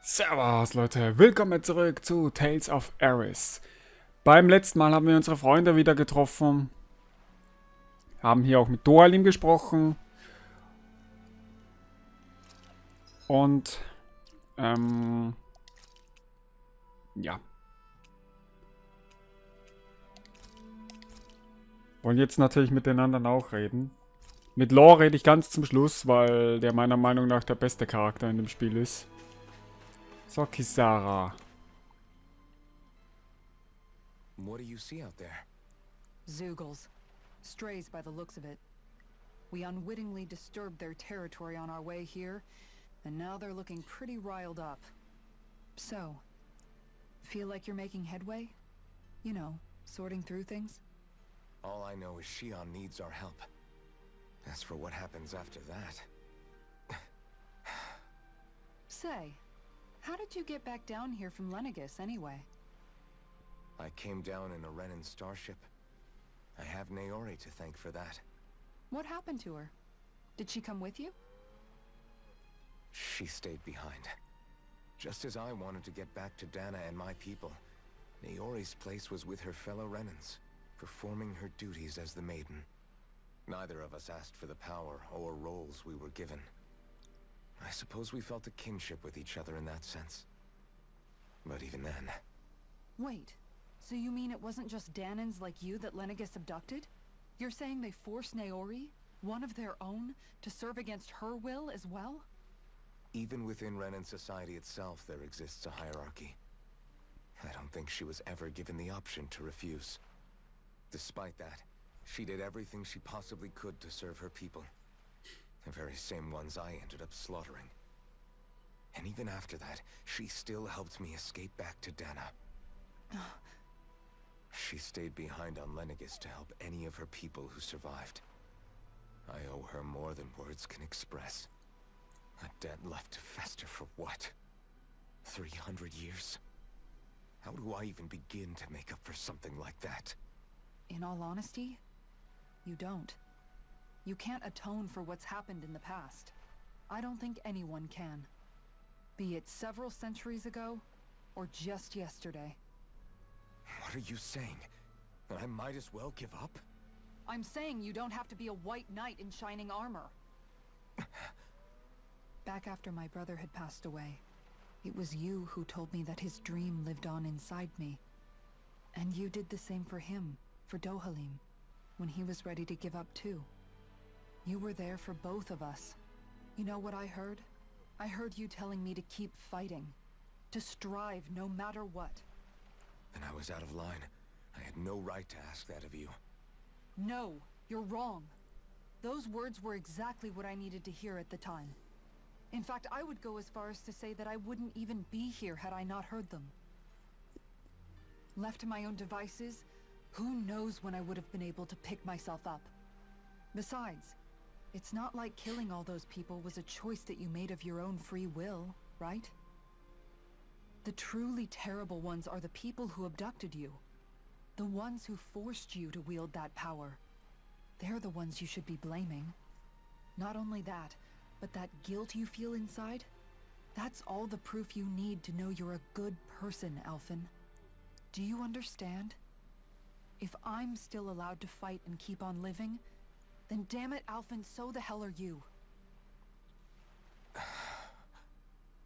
Servus Leute, willkommen zurück zu Tales of Ares. Beim letzten Mal haben wir unsere Freunde wieder getroffen, haben hier auch mit Doalim gesprochen und ja, wollen jetzt natürlich mit den anderen auch reden. Mit Law rede ich ganz zum Schluss, weil der meiner Meinung nach der beste Charakter in dem Spiel ist. So, Kisara. What do you see out there? Zeugles. Strays by the looks of it. We unwittingly disturbed their territory on our way here, and now they're looking pretty riled up. So, feel like you're making headway? You know, sorting through things? All I know is Shion needs our help. As for what happens after that... Say, how did you get back down here from Lenegis, anyway? I came down in a Renan starship. I have Naori to thank for that. What happened to her? Did she come with you? She stayed behind. Just as I wanted to get back to Dana and my people, Naori's place was with her fellow Renans, performing her duties as the Maiden. Neither of us asked for the power or roles we were given. I suppose we felt a kinship with each other in that sense. But even then... Wait, so you mean it wasn't just Danans like you that Lenegis abducted? You're saying they forced Naori, one of their own, to serve against her will as well? Even within Renan society itself, there exists a hierarchy. I don't think she was ever given the option to refuse. Despite that, she did everything she possibly could to serve her people. The very same ones I ended up slaughtering. And even after that, she still helped me escape back to Dana. She stayed behind on Lenegis to help any of her people who survived. I owe her more than words can express. A debt left to fester for what? 300 years? How do I even begin to make up for something like that? In all honesty, you don't. You can't atone for what's happened in the past. I don't think anyone can. Be it several centuries ago, or just yesterday. What are you saying? That I might as well give up? I'm saying you don't have to be a white knight in shining armor. Back after my brother had passed away, it was you who told me that his dream lived on inside me. And you did the same for him, for Dohalim, when he was ready to give up too. You were there for both of us. You know what I heard? I heard you telling me to keep fighting. To strive no matter what. Then I was out of line. I had no right to ask that of you. No, you're wrong. Those words were exactly what I needed to hear at the time. In fact, I would go as far as to say that I wouldn't even be here had I not heard them. Left to my own devices, who knows when I would have been able to pick myself up. Besides, it's not like killing all those people was a choice that you made of your own free will, right? The truly terrible ones are the people who abducted you. The ones who forced you to wield that power. They're the ones you should be blaming. Not only that, but that guilt you feel inside, that's all the proof you need to know you're a good person, Alphen. Do you understand? If I'm still allowed to fight and keep on living, then damn it, Alphen, so the hell are you.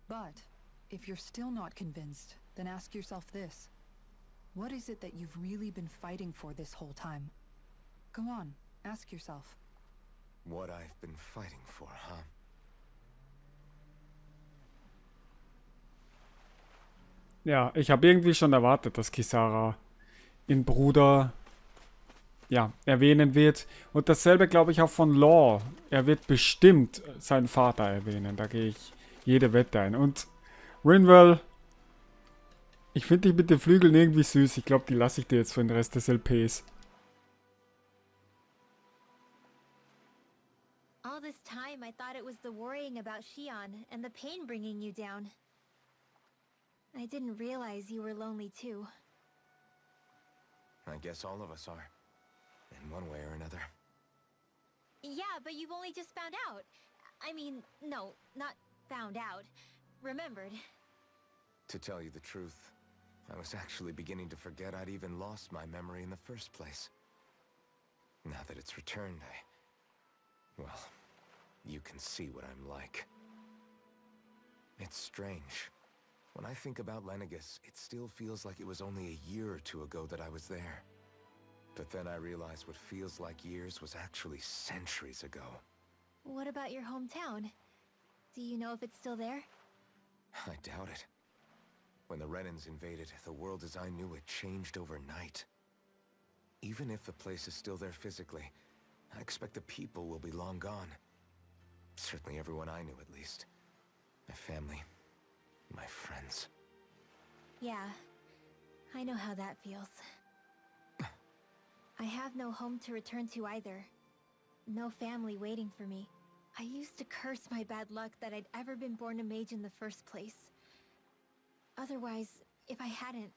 But, if you're still not convinced, then ask yourself this. What is it that you've really been fighting for this whole time? Go on, ask yourself. What I've been fighting for, huh? Ja, ich habe irgendwie schon erwartet, dass Kisara ihren Bruder erwähnen wird. Und dasselbe glaube ich auch von Law. Er wird bestimmt seinen Vater erwähnen. Da gehe ich jede Wette ein. Und Rinwell, ich finde dich mit den Flügeln irgendwie süß. Ich glaube, die lasse ich dir jetzt für den Rest des LPs. All this time I thought it was the worrying about Shion and the pain bringing you down. I didn't realize you were lonely too. I guess all of us are. In one way or another. Yeah, but you've only just found out. I mean, no, not found out. Remembered. To tell you the truth, I was actually beginning to forget I'd even lost my memory in the first place. Now that it's returned, well, you can see what I'm like. It's strange. When I think about Lenegis, it still feels like it was only a year or two ago that I was there. But then I realized what feels like years was actually centuries ago. What about your hometown? Do you know if it's still there? I doubt it. When the Renans invaded, the world as I knew it changed overnight. Even if the place is still there physically, I expect the people will be long gone. Certainly everyone I knew, at least. My family, my friends. Yeah, I know how that feels. I have no home to return to either. No family waiting for me. I used to curse my bad luck that I'd ever been born a mage in the first place. Otherwise, if I hadn't,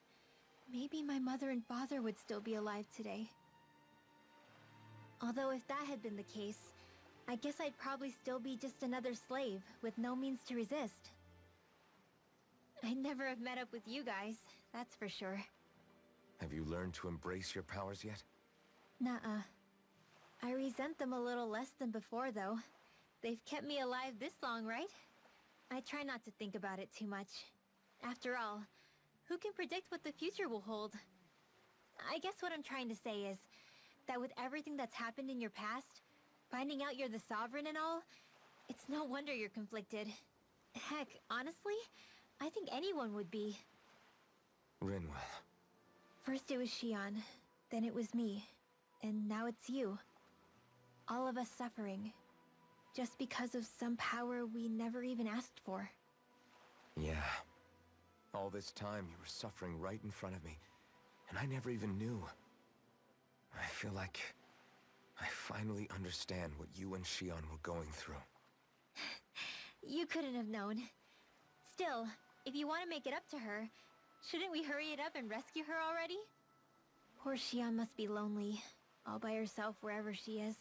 maybe my mother and father would still be alive today. Although if that had been the case, I guess I'd probably still be just another slave with no means to resist. I'd never have met up with you guys, that's for sure. Have you learned to embrace your powers yet? Nuh-uh. I resent them a little less than before, though. They've kept me alive this long, right? I try not to think about it too much. After all, who can predict what the future will hold? I guess what I'm trying to say is that with everything that's happened in your past, finding out you're the sovereign and all, it's no wonder you're conflicted. Heck, honestly, I think anyone would be. Rinwell. First it was Shion, then it was me, and now it's you. All of us suffering, just because of some power we never even asked for. Yeah. All this time you were suffering right in front of me, and I never even knew. I feel like I finally understand what you and Shion were going through. You couldn't have known. Still, if you want to make it up to her, shouldn't we hurry it up and rescue her already? Poor Shion must be lonely, all by herself wherever she is.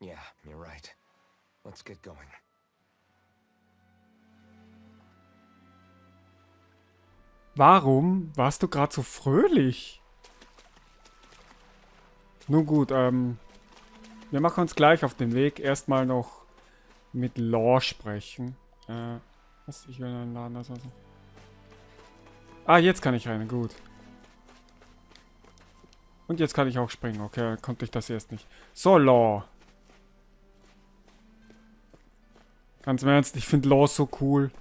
Yeah, you're right. Let's get going. Warum warst du gerade so fröhlich? Nun gut, wir machen uns gleich auf den Weg. Erstmal noch mit Law sprechen. Was? Ich will einen Laden auslassen. Ah, jetzt kann ich rein. Gut. Und jetzt kann ich auch springen. Okay, konnte ich das erst nicht. So, Law. Ganz im Ernst, ich finde Law so cool.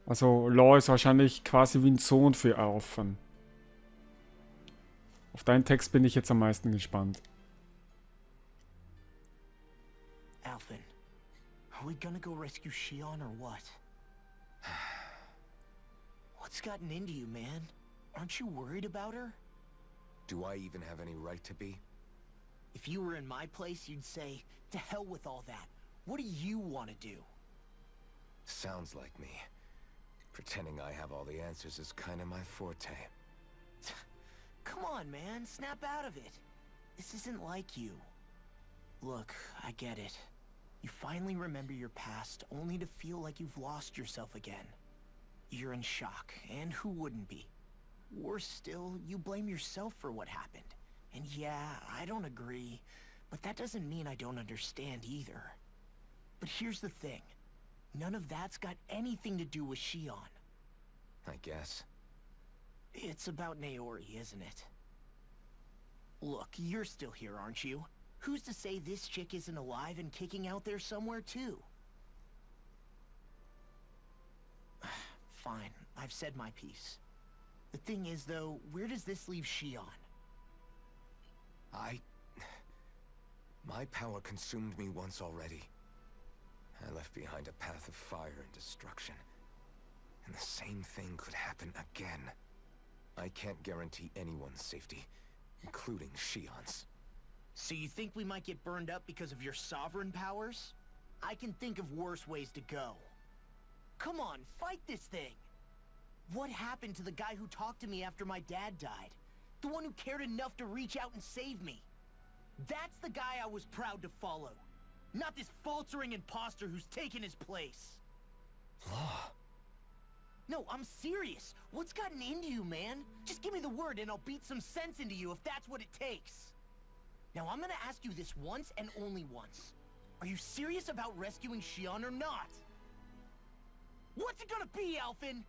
Also, Law ist wahrscheinlich quasi wie ein Sohn für Alphen. Auf deinen Text bin ich jetzt am meisten gespannt. Alphen, are we gonna go rescue Shion or what? What's gotten into you, man? Aren't you worried about her? Do I even have any right to be? If you were in my place, you'd say, to hell with all that. What do you want to do? Sounds like me. Pretending I have all the answers is kind of my forte. Come on, man. Snap out of it. This isn't like you. Look, I get it. You finally remember your past, only to feel like you've lost yourself again. You're in shock, and who wouldn't be? Worse still, you blame yourself for what happened. And yeah, I don't agree, but that doesn't mean I don't understand either. But here's the thing. None of that's got anything to do with Shion. I guess. It's about Naori, isn't it? Look, you're still here, aren't you? Who's to say this chick isn't alive and kicking out there somewhere, too? Fine, I've said my piece. The thing is, though, where does this leave Shion? My power consumed me once already. I left behind a path of fire and destruction. And the same thing could happen again. I can't guarantee anyone's safety, including Shion's. So you think we might get burned up because of your sovereign powers? I can think of worse ways to go. Come on, fight this thing! What happened to the guy who talked to me after my dad died? The one who cared enough to reach out and save me? That's the guy I was proud to follow. Not this faltering imposter who's taken his place. Law. No, I'm serious. What's gotten into you, man? Just give me the word and I'll beat some sense into you if that's what it takes. Now I'm gonna ask you this once and only once. Are you serious about rescuing Shion or not? What's it gonna be, Alphen?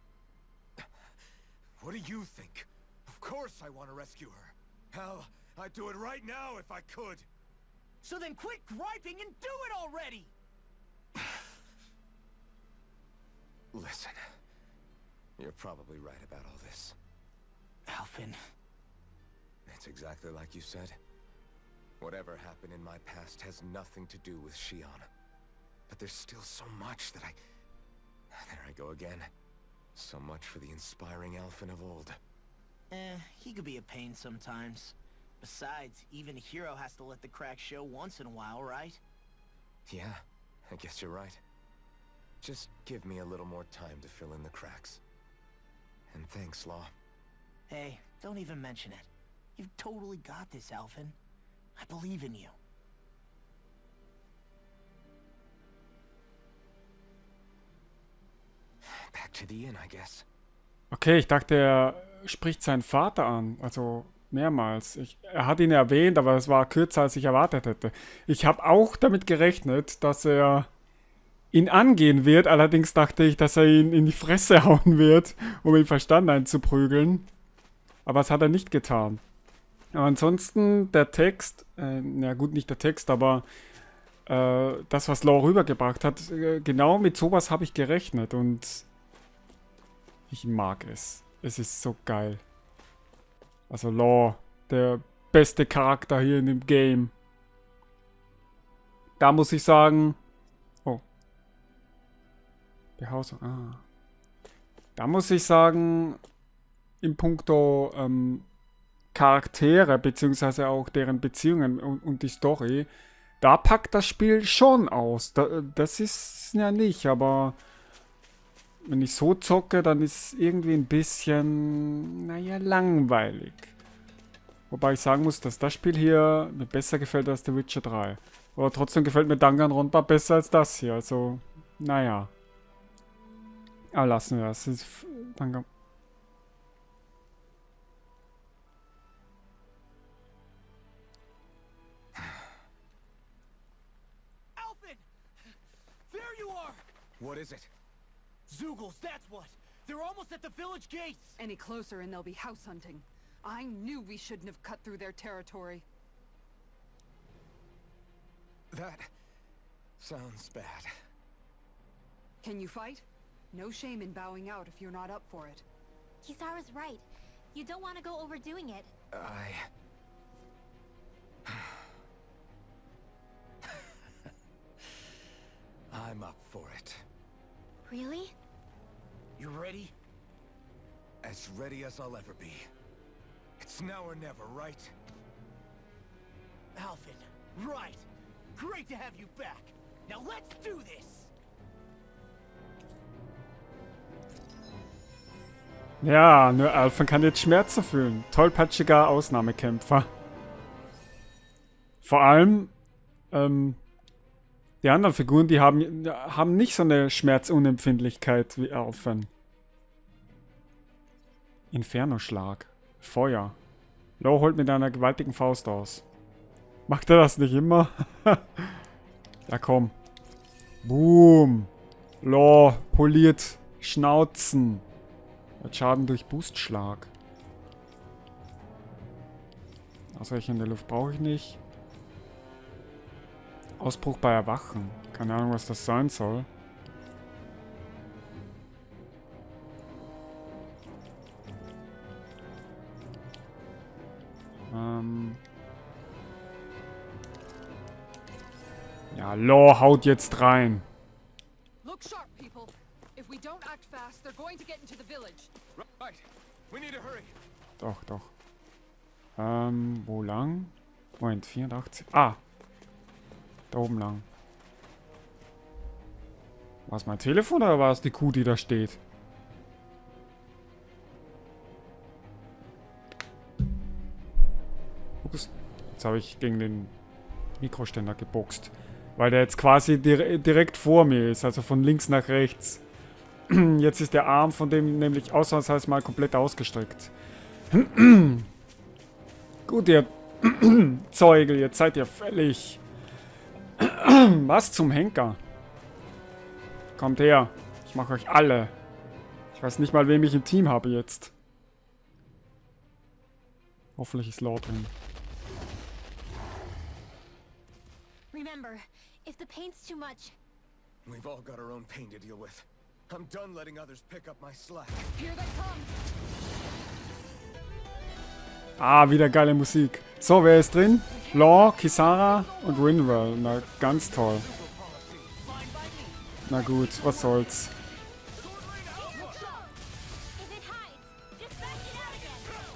What do you think? Of course I want to rescue her. Hell, I'd do it right now if I could. So then quit griping and do it already! Listen, you're probably right about all this. Alphen. It's exactly like you said. Whatever happened in my past has nothing to do with Shion. But there's still so much that There I go again. So much for the inspiring Alphen of old. He could be a pain sometimes. Besides, even a hero has to let the cracks show once in a while, right? Yeah, I guess you're right. Just give me a little more time to fill in the cracks. And thanks, Law. Hey, don't even mention it. You've totally got this, Alphen. I believe in you. Back to the inn, I guess. Okay, ich dachte, er spricht seinen Vater an. Also mehrmals. Er hat ihn erwähnt, aber es war kürzer, als ich erwartet hätte. Ich habe auch damit gerechnet, dass er ihn angehen wird. Allerdings dachte ich, dass er ihn in die Fresse hauen wird, um den Verstand einzuprügeln. Aber das hat er nicht getan. Aber ansonsten der Text, na gut, nicht der Text, aber das, was Law rübergebracht hat, genau mit sowas habe ich gerechnet und ich mag es. Es ist so geil. Also Law, der beste Charakter hier in dem Game. Da muss ich sagen... Oh. Behausung. Ah. Da muss ich sagen, in puncto Charaktere, beziehungsweise auch deren Beziehungen und die Story, da packt das Spiel schon aus. Das ist ja nicht, aber wenn ich so zocke, dann ist es irgendwie ein bisschen, naja, langweilig. Wobei ich sagen muss, dass das Spiel hier mir besser gefällt als The Witcher 3. Aber trotzdem gefällt mir Danganronpa besser als das hier. Also, naja. Aber lassen wir das. Danke. Alphen! There you are! What is it? Zeugles, that's what! They're almost at the village gates! Any closer and they'll be house hunting. I knew we shouldn't have cut through their territory. That sounds bad. Can you fight? No shame in bowing out if you're not up for it. Kisara's right. You don't want to go overdoing it. I'm up for it. Really? You ready? As ready as I'll ever be. It's now or never, right? Alphen, right! Great to have you back! Now let's do this! Ja, nur Alphen kann jetzt Schmerzen fühlen. Tollpatschiger Ausnahmekämpfer. Vor allem, die anderen Figuren, die haben nicht so eine Schmerzunempfindlichkeit wie Alphen. Inferno-Schlag. Feuer. Law holt mit einer gewaltigen Faust aus. Macht er das nicht immer? Ja, komm. Boom. Law poliert Schnauzen. Hat Schaden durch Boostschlag. Ausreichende Luft brauche ich nicht. Ausbruch bei Erwachen. Keine Ahnung, was das sein soll. Ja, Law haut jetzt rein. Look sharp, people. If we don't act fast, they're going to get into the village. Right. We need to hurry. Doch, doch. Wo lang? Moment, 84. Ah. Da oben lang. War es mein Telefon oder war es die Kuh, die da steht? Ups. Jetzt habe ich gegen den Mikroständer geboxt. Weil der jetzt quasi direkt vor mir ist. Also von links nach rechts. Jetzt ist der Arm von dem nämlich ausnahmsweise mal komplett ausgestreckt. Gut, ihr Zeugel, jetzt seid ihr fällig. Was zum Henker? Kommt her. Ich mache euch alle. Ich weiß nicht mal, wem ich im Team habe jetzt. Hoffentlich ist Law drin. Remember, if the pain's too much, We've all got our own pain to deal with. I'm done letting others pick up my slack. Here they come. Ah, wieder geile Musik. So, wer ist drin? Law, Kisara und Rinwell. Na, ganz toll. Na gut, was soll's.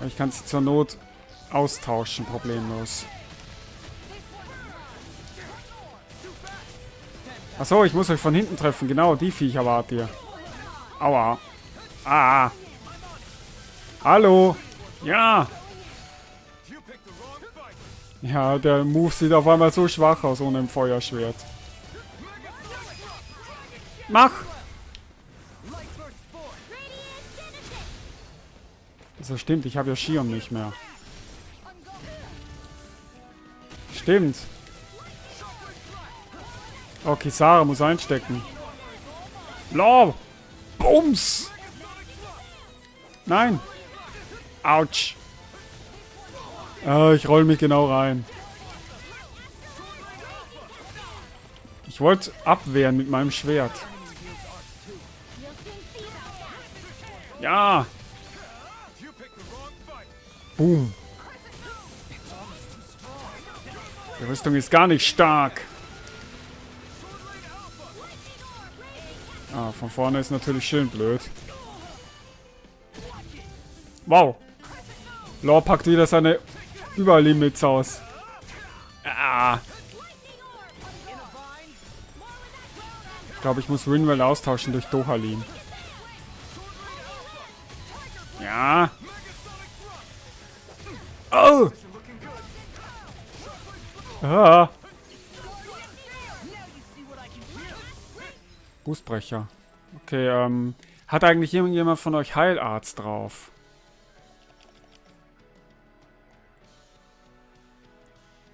Ich kann sie zur Not austauschen, problemlos. Achso, ich muss euch von hinten treffen. Genau, die Viecher wart ihr. Aua. Ah. Hallo. Ja. Ja, der Move sieht auf einmal so schwach aus ohne ein Feuerschwert. Mach! Also stimmt, ich habe ja Shion nicht mehr. Stimmt. Oh, Kisara muss einstecken. Law! Bums! Nein! Autsch! Ich roll mich genau rein. Ich wollte abwehren mit meinem Schwert. Ja! Boom! Die Rüstung ist gar nicht stark. Ah, von vorne ist natürlich schön blöd. Wow! Law packt wieder seine Überlimits aus. Ah. Ich glaube, ich muss Rinwell austauschen durch Dohalin. Ja. Oh! Ah. Fußbrecher. Okay, hat eigentlich irgendjemand von euch Heilarzt drauf?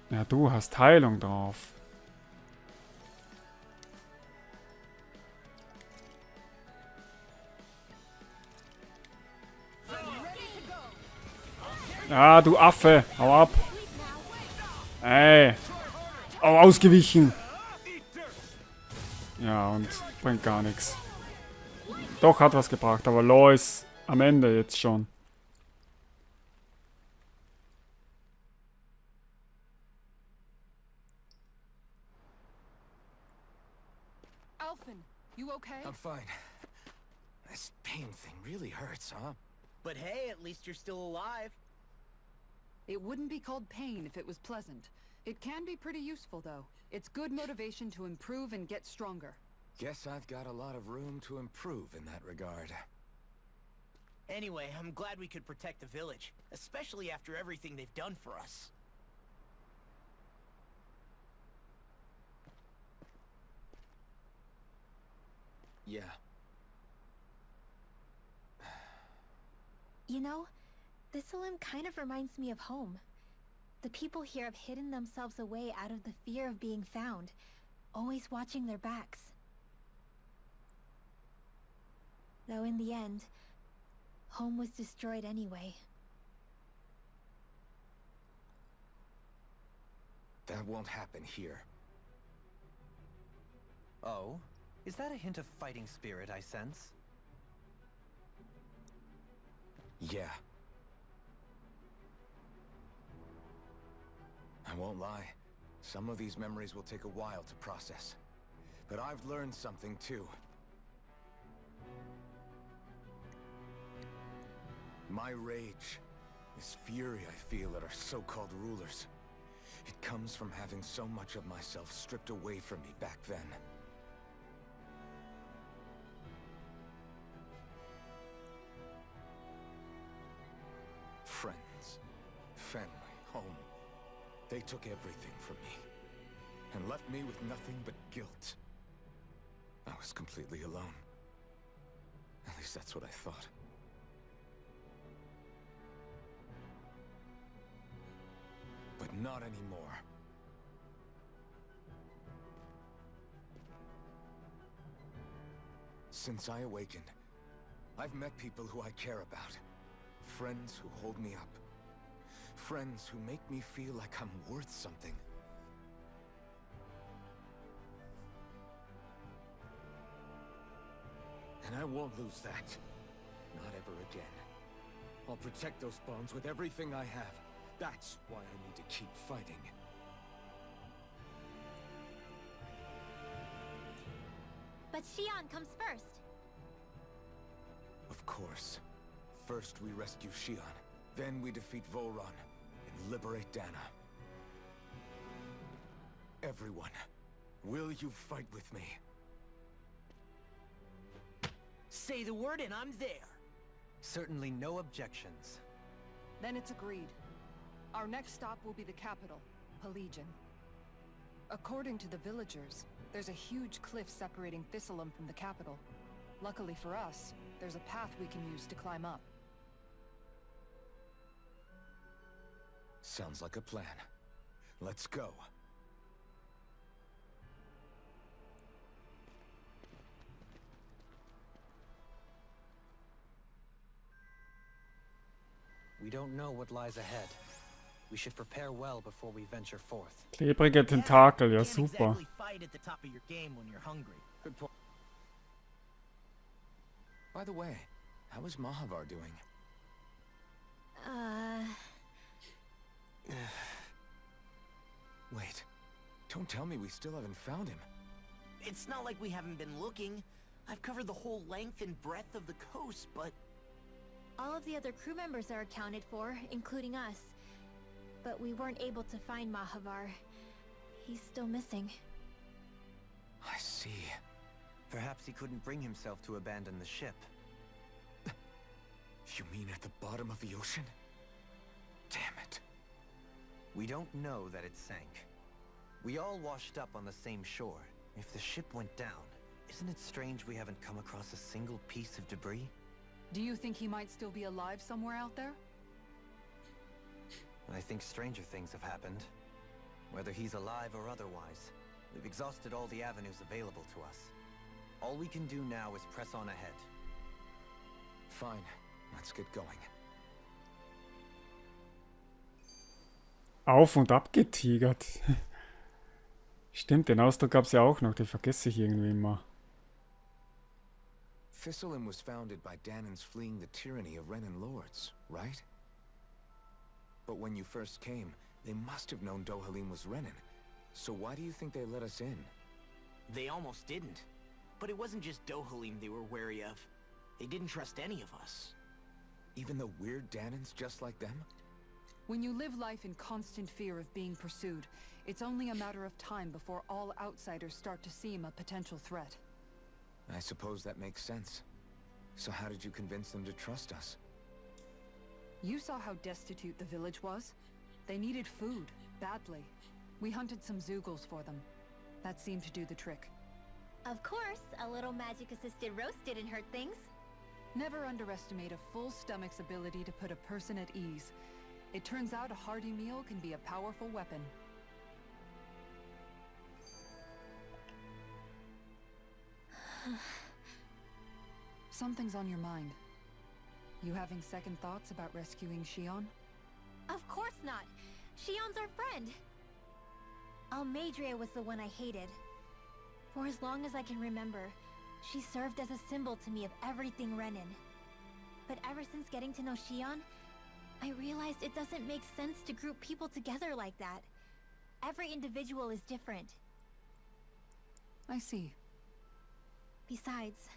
Ja, du hast Heilung drauf. Ja, du Affe. Hau ab. Ey. Oh, ausgewichen. Ja, und bringt gar nichts. Doch, hat was gebracht, aber Law ist am Ende jetzt schon. Alphen, you okay? I'm fine. This pain thing really hurts, huh? But hey, at least you're still alive. It wouldn't be called pain if it was pleasant. It can be pretty useful, though. It's good motivation to improve and get stronger. Guess I've got a lot of room to improve in that regard. Anyway, I'm glad we could protect the village, especially after everything they've done for us. Yeah. you know, this limb kind of reminds me of home. The people here have hidden themselves away out of the fear of being found, always watching their backs. Though in the end, home was destroyed anyway. That won't happen here. Oh? Is that a hint of fighting spirit I sense? Yeah. I won't lie. Some of these memories will take a while to process. But I've learned something too. My rage, this fury I feel at our so-called rulers, it comes from having so much of myself stripped away from me back then. Friends, family, home. They took everything from me and left me with nothing but guilt. I was completely alone. least that's what I thought. But not anymore. Since I awakened, I've met people who I care about. Friends who hold me up. Friends who make me feel like I'm worth something. And I won't lose that. Not ever again. I'll protect those bonds with everything I have. That's why I need to keep fighting. But Shion comes first. Of course. First we rescue Shion, then we defeat Voron, and liberate Dana. Everyone, will you fight with me? Say the word and I'm there. Certainly no objections. Then it's agreed. Our next stop will be the capital, Pelegion. According to the villagers, there's a huge cliff separating Thistleum from the capital. Luckily for us, there's a path we can use to climb up. Sounds like a plan. Let's go. We don't know what lies ahead. We should prepare well before we venture forth. Klebrige Tentakel, ja Can't super. exactly fight at the top of your game when you're hungry. Good point. By the way, how is Mahavar doing? Wait. Don't tell me we still haven't found him. It's not like we haven't been looking. I've covered the whole length and breadth of the coast, but All of the other crew members are accounted for, including us. But we weren't able to find Mahavar. He's still missing. I see. Perhaps he couldn't bring himself to abandon the ship. You mean at the bottom of the ocean? Damn it. We don't know that it sank. We all washed up on the same shore. If the ship went down, isn't it strange we haven't come across a single piece of debris? Do you think he might still be alive somewhere out there? I think stranger things have happened. Whether he's alive or otherwise, we've exhausted all the avenues available to us. All we can do now is press on ahead. Fine. Let's get going. Auf und ab getigert. Stimmt, den Ausdruck gab es ja auch noch, den vergesse ich irgendwie immer. Thistleum was founded by Danans fleeing the tyranny of Renan lords, right? But when you first came, they must have known Dohalim was Renan. So why do you think they let us in? they almost didn't. But it wasn't just Dohalim they were wary of. They didn't trust any of us. Even the weird Danans just like them? When you live life in constant fear of being pursued, it's only a matter of time before all outsiders start to seem a potential threat. I suppose that makes sense. So how did you convince them to trust us? You saw how destitute the village was. They needed food, badly. We hunted some Zeugles for them. That seemed to do the trick. Of course, a little magic-assisted roast didn't hurt things. Never underestimate a full stomach's ability to put a person at ease. It turns out a hearty meal can be a powerful weapon. Something's on your mind. You having second thoughts about rescuing Shion? Of course not! Shion's our friend! Almeidrea was the one I hated. For as long as I can remember, she served as a symbol to me of everything Renan. But ever since getting to know Shion, I realized it doesn't make sense to group people together like that. Every individual is different. I see. Besides,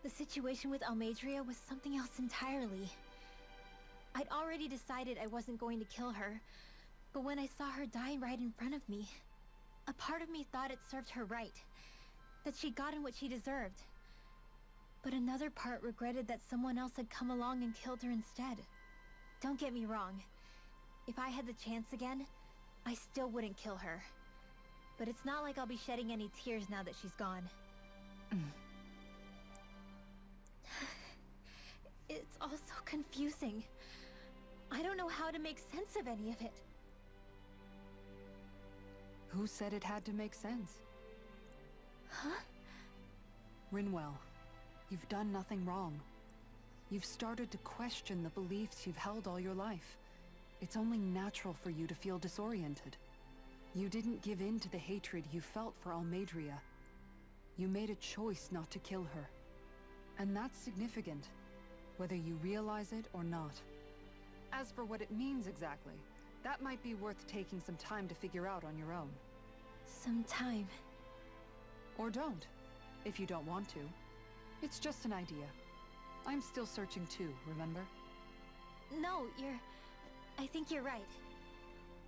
the situation with Almeidrea was something else entirely. I'd already decided I wasn't going to kill her, but when I saw her die right in front of me, a part of me thought it served her right, that she'd gotten what she deserved. But another part regretted that someone else had come along and killed her instead. Don't get me wrong. If I had the chance again, I still wouldn't kill her. But it's not like I'll be shedding any tears now that she's gone. depressing. I don't know how to make sense of any of it. Who said it had to make sense? Huh? Rinwell, you've done nothing wrong. You've started to question the beliefs you've held all your life. It's only natural for you to feel disoriented. You didn't give in to the hatred you felt for Almeidrea. You made a choice not to kill her. And that's significant, whether you realize it or not. As for what it means exactly, that might be worth taking some time to figure out on your own. Some time. Or don't, if you don't want to. It's just an idea. I'm still searching too, remember? No, I think you're right.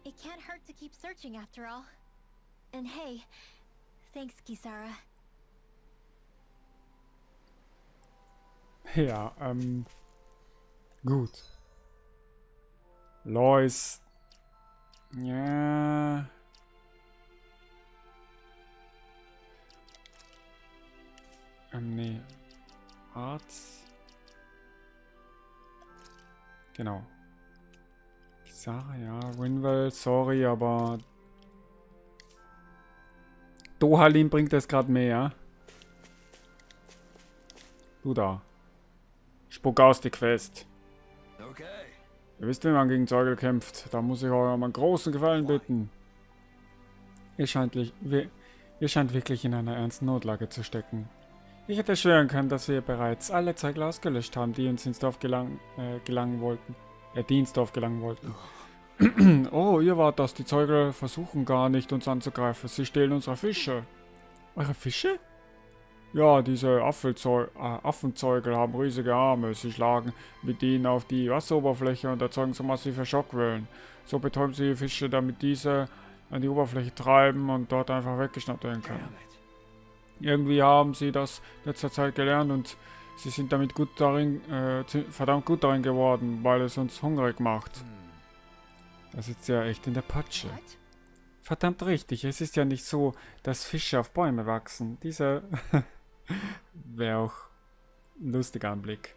It can't hurt to keep searching after all. And hey, thanks, Kisara. Ja, gut. Lois. Ja. Nee. Arzt. Genau. Sarah, ja. Rinwell, sorry, aber Dohalin bringt das gerade mehr. Du da. Spuck aus die Quest. Okay. Ihr wisst, wie man gegen Zeugel kämpft. Da muss ich euch um einen großen Gefallen bitten. Ihr scheint wirklich in einer ernsten Notlage zu stecken. Ich hätte schwören können, dass wir bereits alle Zeugel ausgelöscht haben, die uns ins Dorf gelangen wollten. Oh, ihr wart das. Die Zeugel versuchen gar nicht, uns anzugreifen. Sie stehlen unsere Fische. Eure Fische? Ja, diese Affenzeugel haben riesige Arme. Sie schlagen mit ihnen auf die Wasseroberfläche und erzeugen so massive Schockwellen. So betäuben sie die Fische, damit diese an die Oberfläche treiben und dort einfach weggeschnappt werden können. Irgendwie haben sie das in letzter Zeit gelernt und sie sind damit verdammt gut darin geworden, weil es uns hungrig macht. Das sitzt ja echt in der Patsche. What? Verdammt richtig, es ist ja nicht so, dass Fische auf Bäume wachsen. Dieser wäre auch ein lustiger Anblick.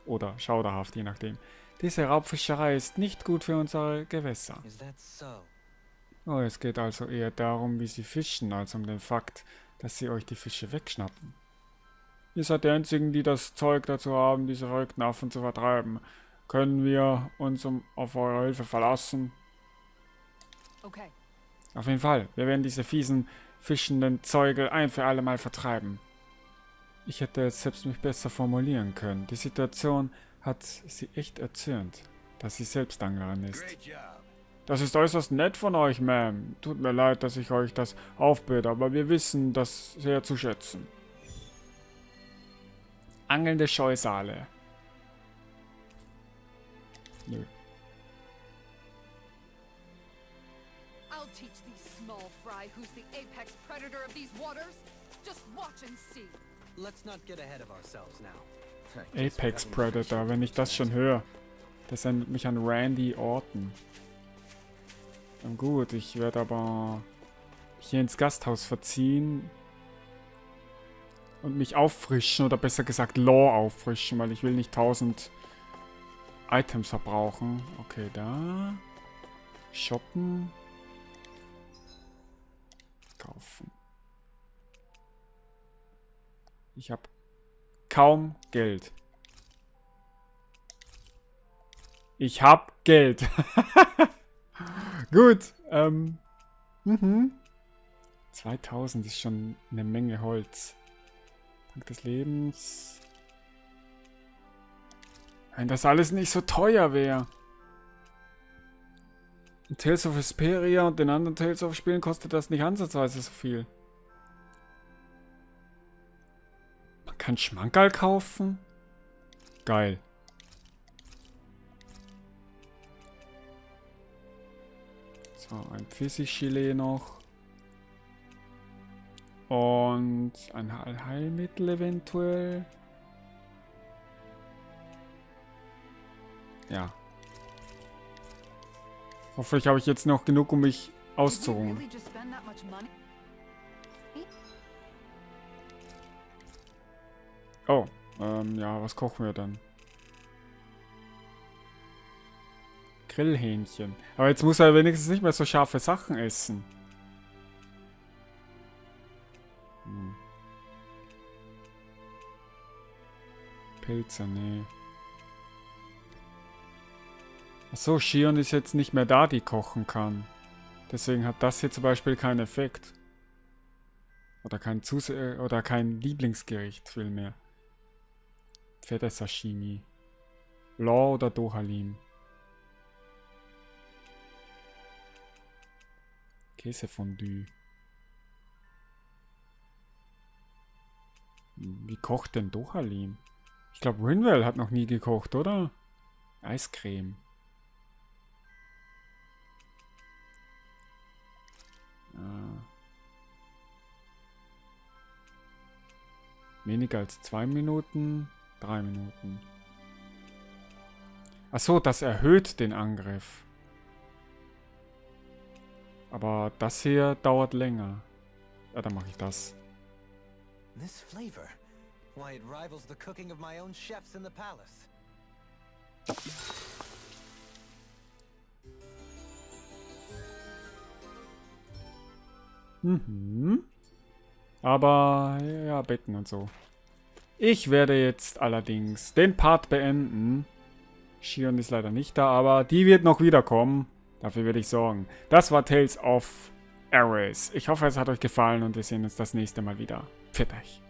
Oder schauderhaft, je nachdem. Diese Raubfischerei ist nicht gut für unsere Gewässer. Is that so? Oh, es geht also eher darum, wie sie fischen, als um den Fakt, dass sie euch die Fische wegschnappen. Ihr seid die Einzigen, die das Zeug dazu haben, diese verrückten Affen zu vertreiben. Können wir uns auf eure Hilfe verlassen? Okay. Auf jeden Fall. Wir werden diese fiesen, fischenden Zeugel ein für alle Mal vertreiben. Ich hätte jetzt selbst mich besser formulieren können. Die Situation hat sie echt erzürnt, dass sie selbst Anglerin ist. Great job. Das ist äußerst nett von euch, Ma'am. Tut mir leid, dass ich euch das aufbürde, aber wir wissen das sehr zu schätzen. Angelnde Scheusale. Nö. I'll teach these small fry who's the apex predator of these waters. Just watch and see. Let's not get ahead of ourselves now. Apex Predator, wenn ich das schon höre. Das erinnert mich an Randy Orton. Gut, ich werde aber hier ins Gasthaus verziehen und mich auffrischen, oder besser gesagt Lore auffrischen, weil ich will nicht 1000 Items verbrauchen. Okay, da. Shoppen. Kaufen. Ich habe kaum Geld. Ich habe Geld. Gut. 2000 ist schon eine Menge Holz. Dank des Lebens. Wenn das alles nicht so teuer wäre. In Tales of Vesperia und den anderen Tales of Spielen kostet das nicht ansatzweise so viel. Man kann Schmankerl kaufen? Geil. So, ein Pfirsichgelee noch. Und ein Heilmittel eventuell. Ja. Hoffentlich habe ich jetzt noch genug, um mich Did you auszuruhen. really just spend that much money? Oh, ja, was kochen wir dann? Grillhähnchen. Aber jetzt muss er wenigstens nicht mehr so scharfe Sachen essen. Pilze, nee. Achso, Shion ist jetzt nicht mehr da, die kochen kann. Deswegen hat das hier zum Beispiel keinen Effekt. Oder kein Lieblingsgericht vielmehr. Fette Sashimi. Law oder Dohalim. Käsefondue. Wie kocht denn Dohalim? Ich glaube, Rinwell hat noch nie gekocht, oder? Eiscreme. Weniger als 2 Minuten, 3 Minuten. Achso, das erhöht den Angriff. Aber das hier dauert länger. Ja, dann mache ich das. This flavor. Why, it rivals the cooking of my own chefs in the palace. Mhm. Aber, ja, Betten und so. Ich werde jetzt allerdings den Part beenden. Shion ist leider nicht da, aber die wird noch wiederkommen. Dafür werde ich sorgen. Das war Tales of Ares. Ich hoffe, es hat euch gefallen und wir sehen uns das nächste Mal wieder. Pfiat euch.